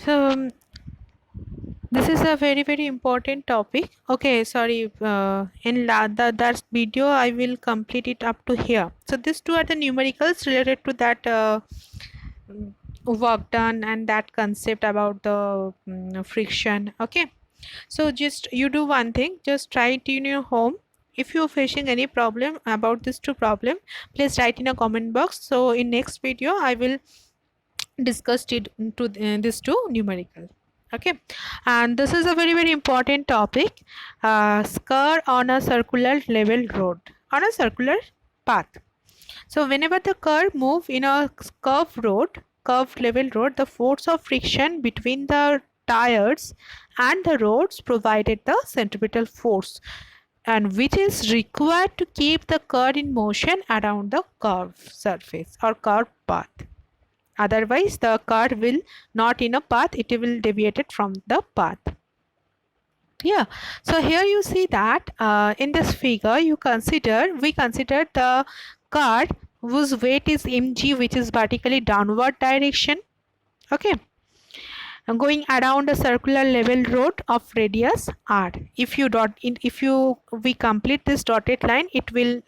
So this is a very important topic. Okay, sorry. That video I will complete it up to here. So these two are the numericals related to that work done and that concept about the friction. Okay, so just you do one thing. Just try it in your home. If you're facing any problem about this two problem, please write in a comment box. So in next video I will discuss it into this two numerical. Okay, and this is a very important topic. Curve on a circular level road, on a circular path. So whenever the curve move in a curved level road, the force of friction between the tires and the roads provided the centripetal force, and which is required to keep the car in motion around the curved surface or curved path. Otherwise the car will not in a path, it will deviate it from the path. Yeah, so here you see that in this figure we consider the car whose weight is mg, which is vertically downward direction. Okay, going around a circular level road of radius r. If we complete this dotted line, it will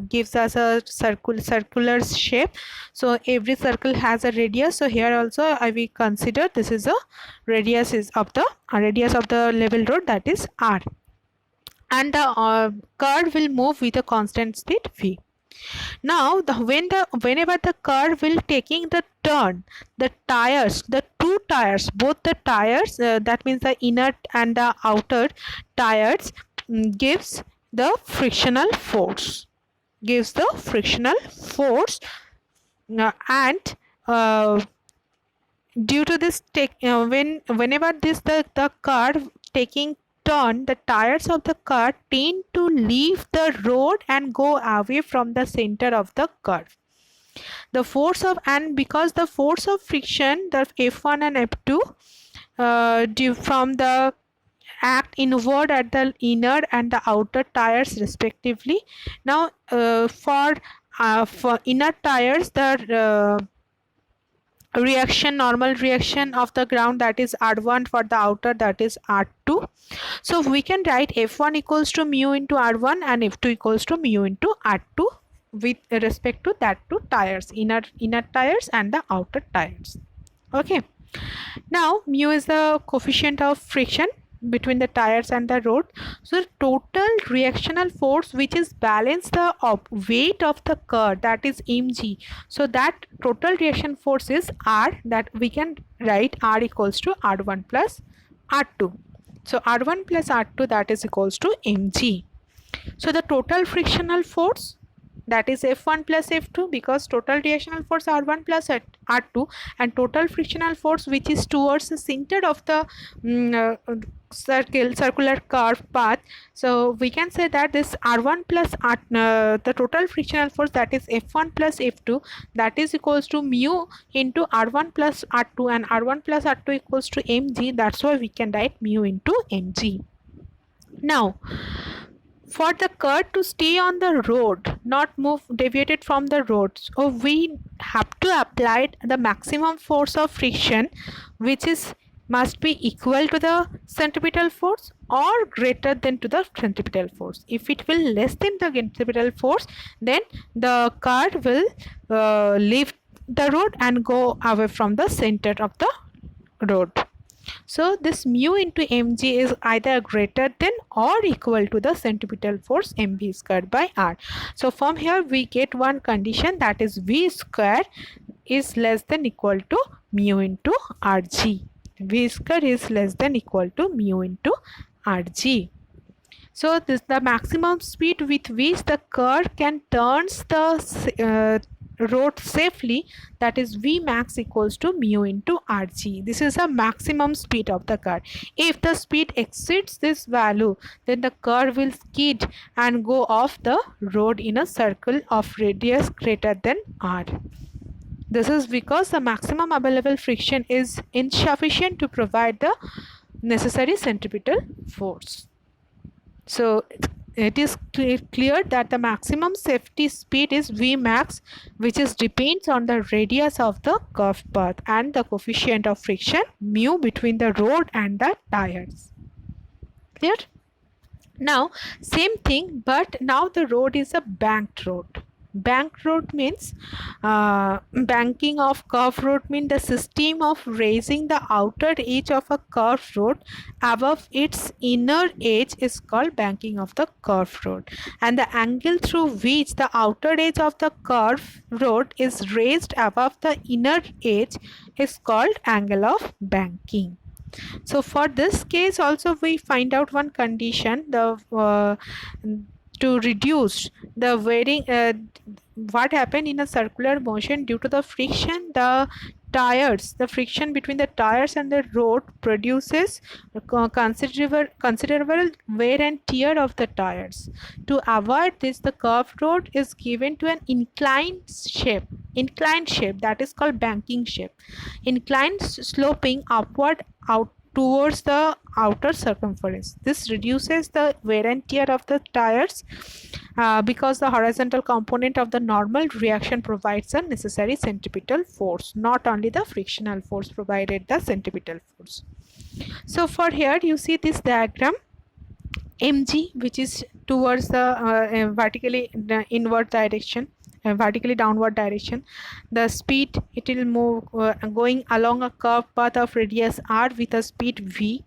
gives us a circular shape. So every circle has a radius. So here also we consider this is a radius of the level road, that is r, and the curve will move with a constant speed v. Now whenever the car will taking the turn, the two tires, both the tires, that means the inner and the outer tires, gives the frictional force, and due to this whenever the car taking turn, the tires of the car tend to leave the road and go away from the center of the curve. Because the force of friction, the F1 and F2 due from the act inward at the inner and the outer tires respectively. Now for inner tires, the normal reaction of the ground, that is R1, for the outer, that is R2. So we can write F1 equals to mu into R1 and F2 equals to mu into R2 with respect to that two tires, inner tires and the outer tires. Okay, now mu is the coefficient of friction between the tires and the road. So total reactional force, which is balance the weight of the car, that is mg. So that total reaction force is r, that we can write r equals to r1 plus r2. So r1 plus r2, that is equals to mg. So the total frictional force, that is F1 plus F2, because total reactional force R1 plus R2, and total frictional force which is towards the center of the circular curve path. So we can say that this R1 plus the total frictional force, that is F1 plus F2, that is equals to mu into R1 plus R2, and R1 plus R2 equals to mg. That's why we can write mu into mg. Now for the car to stay on the road, not move deviated from the road, so we have to apply the maximum force of friction, which must be equal to the centripetal force or greater than to the centripetal force. If it will less than the centripetal force, then the car will leave the road and go away from the center of the road. So this mu into mg is either greater than or equal to the centripetal force mv squared by r. So from here we get one condition, that is v square is less than equal to mu into rg. V square is less than equal to mu into rg. So this the maximum speed with which the car can turns the road safely, that is V max equals to mu into rg. This is a maximum speed of the car. If the speed exceeds this value, then the car will skid and go off the road in a circle of radius greater than r. This is because the maximum available friction is insufficient to provide the necessary centripetal force. So it is clear that the maximum safety speed is Vmax, which is depends on the radius of the curved path and the coefficient of friction mu between the road and the tires. Clear? Now same thing, but now the road is a banked road. Banked road means banking of curved road means the system of raising the outer edge of a curved road above its inner edge is called banking of the curved road, and the angle through which the outer edge of the curved road is raised above the inner edge is called angle of banking. So for this case also we find out one condition, the to reduce the wearing, what happened in a circular motion due to the friction, the friction between the tires and the road produces considerable wear and tear of the tires. To avoid this, the curved road is given to an inclined shape, that is called banking shape, inclined sloping upward out towards the outer circumference. This reduces the wear and tear of the tires because the horizontal component of the normal reaction provides a necessary centripetal force, not only the frictional force provided the centripetal force. So for here you see this diagram, mg, which is towards the vertically inward direction, vertically downward direction. The speed, it will move going along a curved path of radius r with a speed v,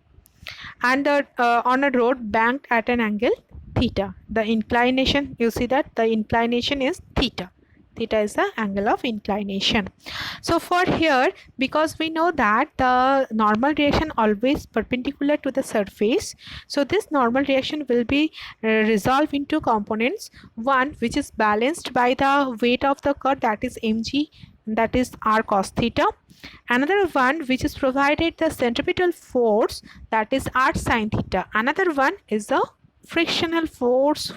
and on a road banked at an angle theta. The inclination, you see that the inclination is theta. Theta is the angle of inclination. So for here, because we know that the normal reaction always perpendicular to the surface, so this normal reaction will be resolved into components. One which is balanced by the weight of the curve, that is mg, that is r cos theta. Another one which is provided the centripetal force, that is r sin theta. Another one is the frictional force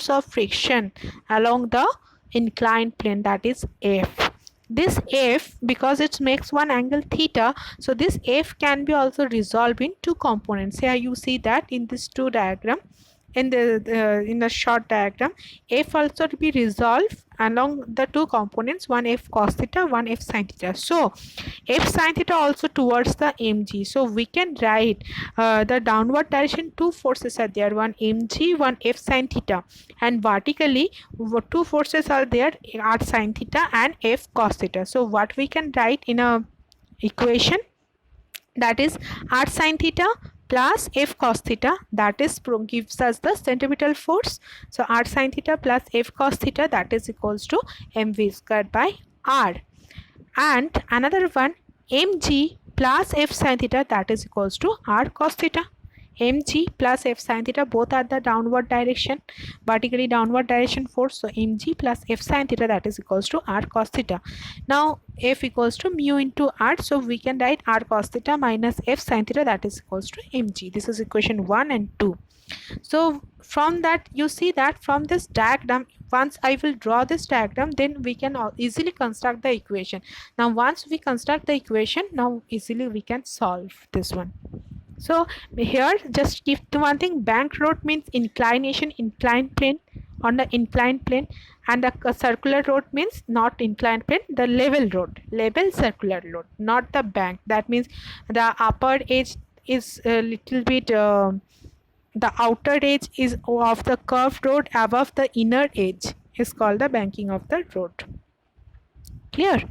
of friction along the inclined plane, that is F. This F, because it makes one angle theta, so this F can be also resolved in two components. Here you see that in this two diagram, in the short diagram, F also to be resolved along the two components, one F cos theta, one F sin theta. So F sin theta also towards the mg. So we can write the downward direction, two forces are there, one mg, one F sin theta, and vertically two forces are there, r sin theta and F cos theta. So what we can write in a equation, that is r sin theta plus F cos theta, that is gives us the centripetal force. So r sin theta plus F cos theta, that is equals to mv squared by r. And another one, mg plus F sin theta, that is equals to r cos theta. mg plus F sin theta, both are the downward direction, vertically downward direction force. So mg plus F sin theta, that is equals to r cos theta. Now F equals to mu into r, so we can write r cos theta minus F sin theta, that is equals to mg. This is equation 1 and 2. So from that you see that from this diagram, once I will draw this diagram, then we can easily construct the equation. Now once we construct the equation, now easily we can solve this one. So here just keep the one thing, banked road means inclination, inclined plane, on the inclined plane, and the circular road means not inclined plane, the level road, level circular road, not the bank. That means the upper edge is a little bit the outer edge is of the curved road above the inner edge is called the banking of the road. Clear?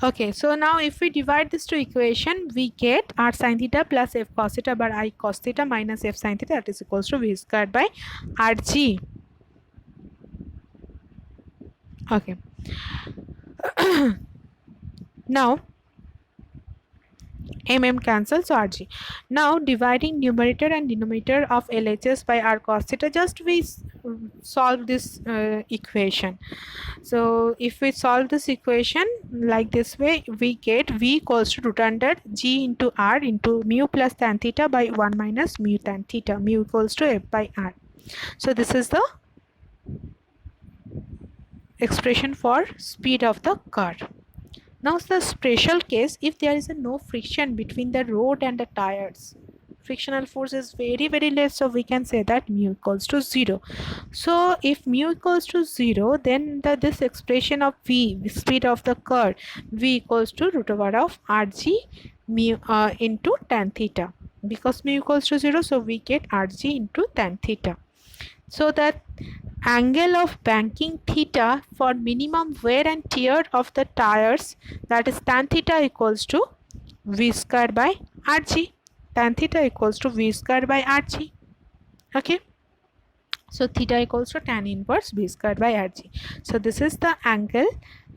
Okay, so now if we divide this to equation, we get r sin theta plus F cos theta by I cos theta minus F sin theta, that is equals to v squared by rg. Okay. Now cancel, so rg. Now dividing numerator and denominator of LHS by r cos theta, just we solve this equation. So if we solve this equation like this way, we get v equals to root under g into r into mu plus tan theta by 1 minus mu tan theta, mu equals to f by r. So this is the expression for speed of the car. Now the special case, if there is no friction between the road and the tires, frictional force is very less, so we can say that mu equals to 0. So if mu equals to 0, then this expression of v, speed of the curve, v equals to root over of rg mu into tan theta. Because mu equals to 0, so we get rg into tan theta. So that angle of banking theta for minimum wear and tear of the tires, that is tan theta equals to v square by rg. Tan theta equals to v square by rg. Okay, so theta equals to tan inverse v square by rg. So this is the angle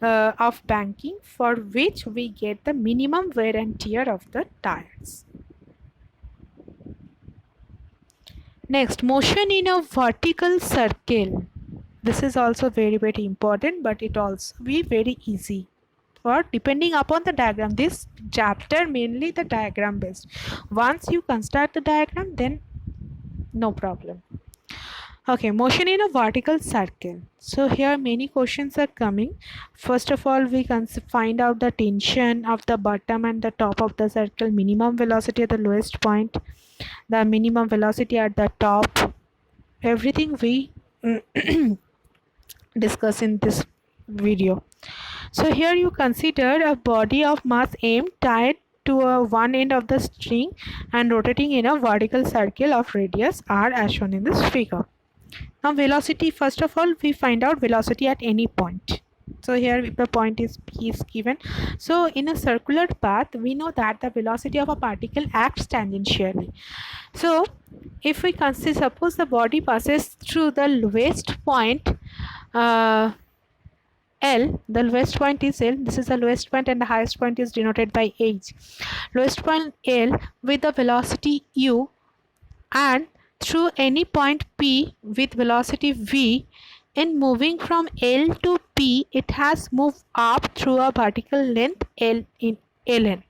of banking for which we get the minimum wear and tear of the tires. Next, motion in a vertical circle. This is also very important, but it also be very easy, or depending upon the diagram. This chapter mainly the diagram based. Once you construct the diagram, then no problem. Okay, motion in a vertical circle. So here many questions are coming. First of all, we can find out the tension of the bottom and the top of the circle, minimum velocity at the lowest point, the minimum velocity at the top. Everything we discuss in this video. So here you consider a body of mass m tied to one end of the string and rotating in a vertical circle of radius r as shown in this figure. Now velocity, first of all we find out velocity at any point. So here the point is p is given. So in a circular path we know that the velocity of a particle acts tangentially. So if we consider, suppose the body passes through the lowest point L, the lowest point is L, this is the lowest point, and the highest point is denoted by H. Lowest point L with the velocity u, and through any point P with velocity v. In moving from L to P, it has moved up through a vertical length L in Ln.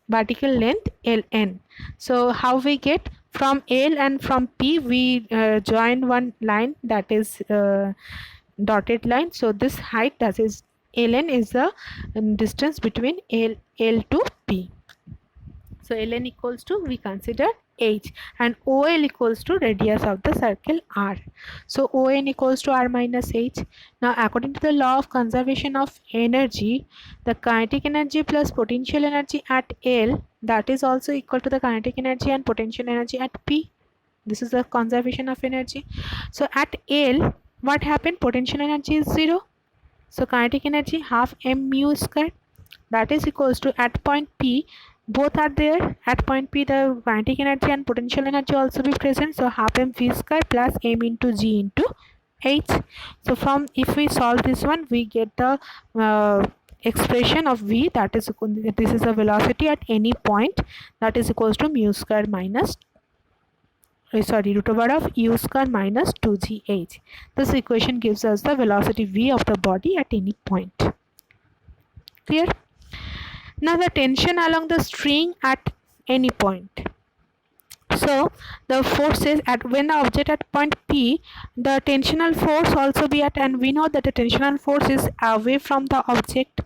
Vertical length Ln. So how we get from L and from P, we join one line, that is dotted line. So this height, that is Ln, is the distance between L to P. So Ln equals to, we consider h, and OL equals to radius of the circle r. So ON equals to r minus h. Now according to the law of conservation of energy, the kinetic energy plus potential energy at L, that is also equal to the kinetic energy and potential energy at P. This is the conservation of energy. So at L, what happened? Potential energy is 0. So kinetic energy half m mu square, that is equals to, at point P, both are there. At point P, the kinetic energy and potential energy also be present. So half m v square plus m into g into h. So from, if we solve this one, we get the expression of v, that is, this is the velocity at any point, that is equals to mu square minus root over of u square minus 2gh. This equation gives us the velocity v of the body at any point. Clear? Now the tension along the string at any point. So the forces at, when the object at point P, the tensional force also be at, and we know that the tensional force is away from the object.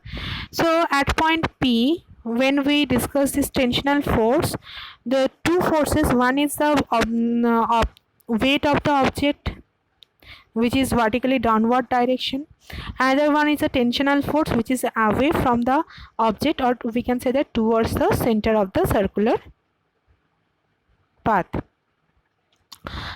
So at point P, when we discuss this tensional force, the two forces, one is the weight of the object, which is vertically downward direction. Another one is a tensional force which is away from the object, or we can say that towards the center of the circular path.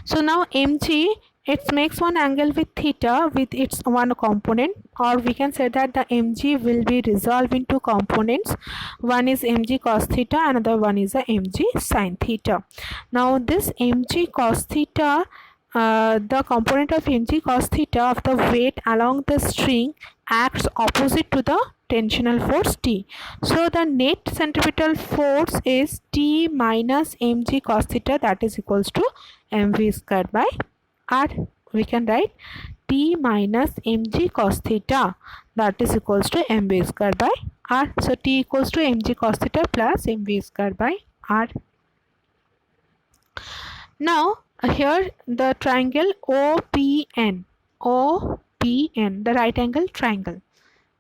So now mg, it makes one angle with theta with its one component, or we can say that the mg will be resolved into components. One is mg cos theta, another one is a mg sin theta. Now this mg cos theta, the component of mg cos theta of the weight along the string acts opposite to the tensional force T. So the net centripetal force is T minus mg cos theta, that is equals to mv square by r. We can write T minus mg cos theta, that is equals to mv square by r. So T equals to mg cos theta plus mv square by r. Now here the triangle OPN, the right angle triangle.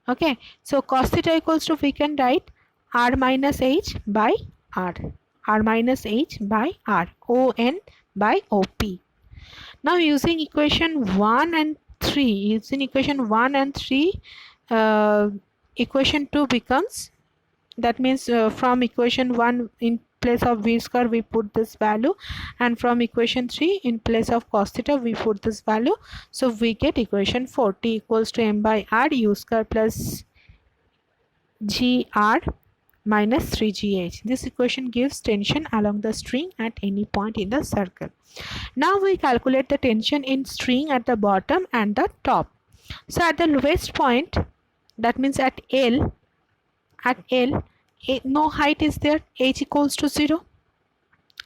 Okay, so cos theta equals to, we can write r minus h by r. r minus h by r, on by op. Now using equation 1 and 3, equation 2 becomes, that means from equation 1 in place of v square we put this value, and from equation 3 in place of cos theta we put this value. So we get equation 4, t equals to m by r u square plus gr minus 3gh. This equation gives tension along the string at any point in the circle. Now we calculate the tension in string at the bottom and the top. So at the lowest point, that means at L, no height is there, h equals to 0,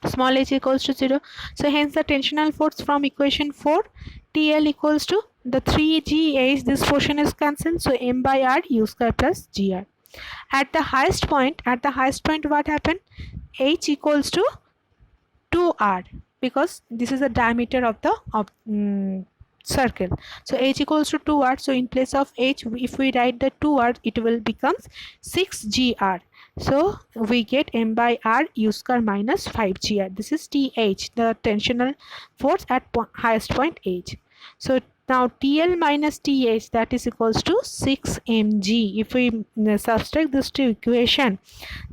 small h equals to 0. So hence the tensional force from equation 4, TL equals to the 3gh, this portion is cancelled, so m by r u square plus gr. At the highest point what happened? H equals to 2r, because this is the diameter of the circle. So h equals to 2r. So in place of h, if we write the 2r, it will become 6gr. So we get m by r u square minus 5gr. This is th, the tensional force at highest point h. So now TL minus TH, that is equals to 6 mg. If we subtract this to equation,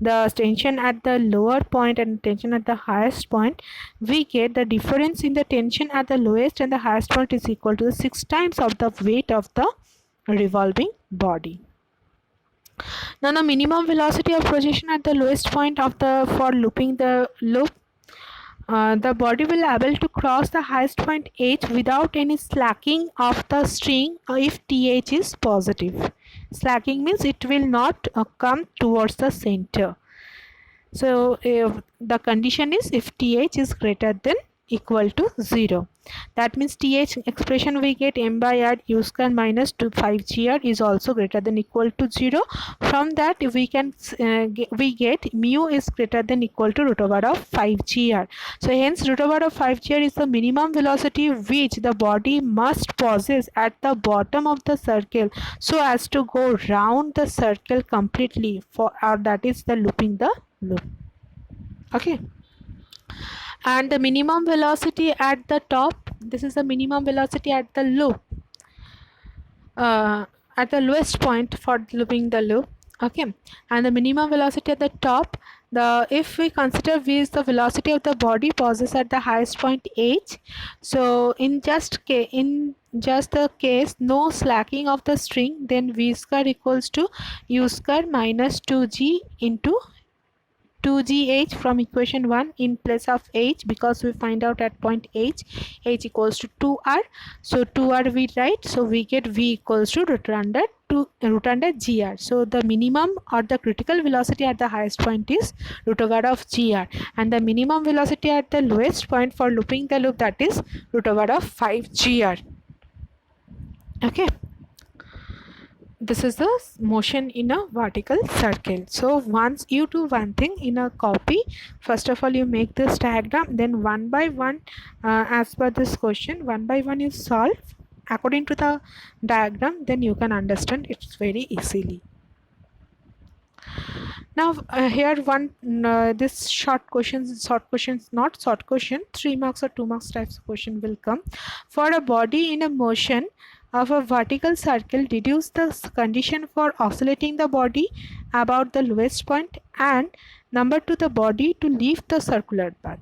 the tension at the lower point and tension at the highest point, we get the difference in the tension at the lowest and the highest point is equal to 6 times of the weight of the revolving body. Now the minimum velocity of projection at the lowest point of for looping the loop, the body will able to cross the highest point h without any slacking of the string if th is positive. Slacking means it will not come towards the center. So if the condition is if th is greater than equal to 0. That means th expression we get m by r u square minus 5gr is also greater than equal to 0. From that we can we get mu is greater than equal to root over of 5gr. So hence root over of 5gr is the minimum velocity which the body must possess at the bottom of the circle so as to go round the circle completely, for that is the looping the loop. Okay. And the minimum velocity at the top, this is the minimum velocity at the loop, at the lowest point for looping the loop. Okay, and the minimum velocity at the top, if we consider v is the velocity of the body possessed at the highest point h, so in just the case no slacking of the string, then v square equals to u square minus 2g into 2gh from equation 1 in place of h, because we find out at point h equals to 2r. So 2r we write, so we get v equals to root under gr. So the minimum or the critical velocity at the highest point is root over of gr, and the minimum velocity at the lowest point for looping the loop, that is root over of 5gr. Okay. This is the motion in a vertical circle. So once you do one thing in a copy, first of all you make this diagram, then one by one as per this question, one by one you solve according to the diagram, then you can understand it very easily. Now here this short questions, not short question, 3 marks or 2 marks types of question will come. For a body in a motion of a vertical circle, deduce the condition for oscillating the body about the lowest point, and number 2, the body to leave the circular path.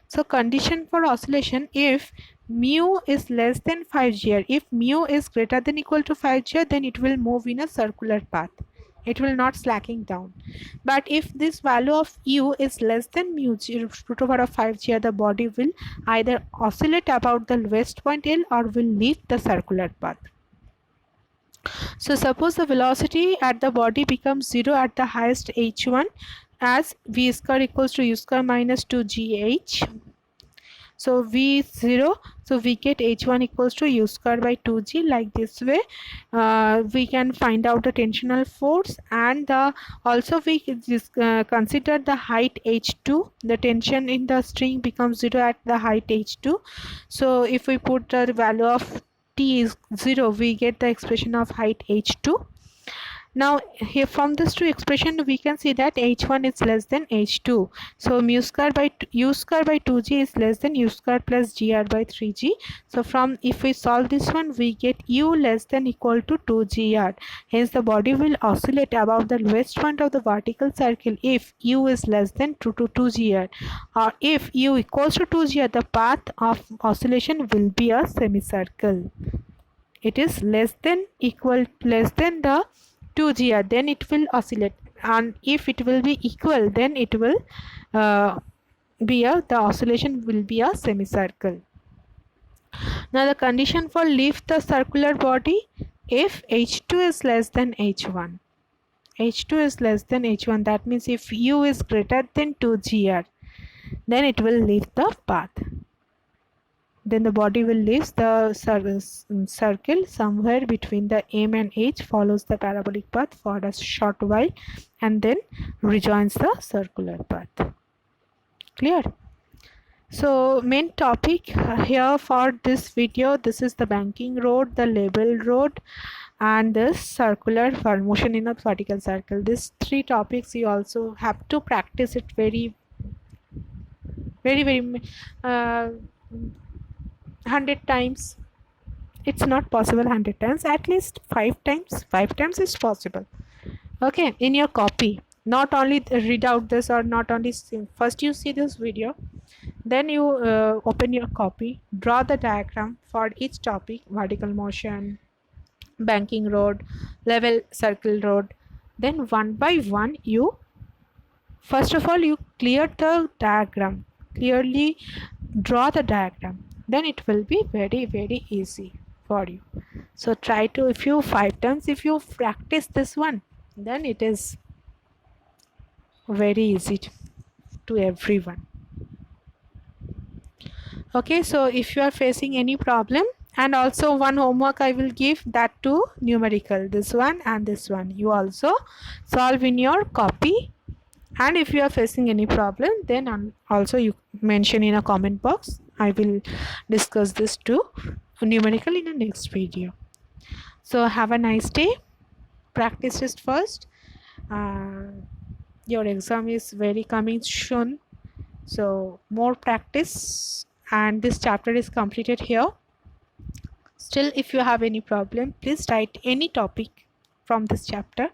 So condition for oscillation, if mu is less than 5gr, if mu is greater than equal to 5gr, then it will move in a circular path, it will not slacking down. But if this value of u is less than mu root over of 5gr, the body will either oscillate about the lowest point L or will leave the circular path. So suppose the velocity at the body becomes 0 at the highest h1 as v square equals to u square minus 2gh. So v is 0, so we get h1 equals to u square by 2g. Like this way we can find out the tensional force, and also we consider the height h2. The tension in the string becomes 0 at the height h2. So if we put the value of t is 0, we get the expression of height h2. Now here from this two expression we can see that h1 is less than h2. So mu square by u square by 2g is less than u square plus gr by 3g. So from if we solve this one we get u less than equal to 2gr. Hence the body will oscillate above the lowest point of the vertical circle if u is less than 2gr, or if u equals to 2gr, the path of oscillation will be a semicircle. It is less than the 2gr, then it will oscillate, and if it will be equal, then it will the oscillation will be a semicircle. Now the condition for lift the circular body, if h2 is less than h1. h2 is less than h1, that means if u is greater than 2gr, then it will lift the path. Then the body will leave the circle somewhere between the M and H, follows the parabolic path for a short while, and then rejoins the circular path. Clear? So main topic here for this video, this is the banking rod, the label rod, and this circular motion in a vertical circle. These three topics you also have to practice it very 100 times. It's not possible 100 times, at least 5 times. 5 times is possible. Okay, in your copy, not only read out this, or not only first you see this video, then you open your copy, draw the diagram for each topic: vertical motion, banking rod, level circle rod. Then one by one you first of all you clear the diagram, clearly draw the diagram, then it will be very easy for you. So try to, if you 5 times if you practice this one, then it is very easy to everyone. Okay, so if you are facing any problem, and also one homework I will give, that too numerical, this one and this one, you also solve in your copy. And if you are facing any problem, then also you mention in a comment box. I will discuss this too numerical in the next video. So have a nice day. Practice it first. Your exam is very coming soon, so more practice, and this chapter is completed here. Still, if you have any problem, please write any topic from this chapter.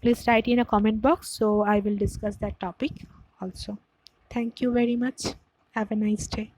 Please write in a comment box, so I will discuss that topic also. Thank you very much. Have a nice day.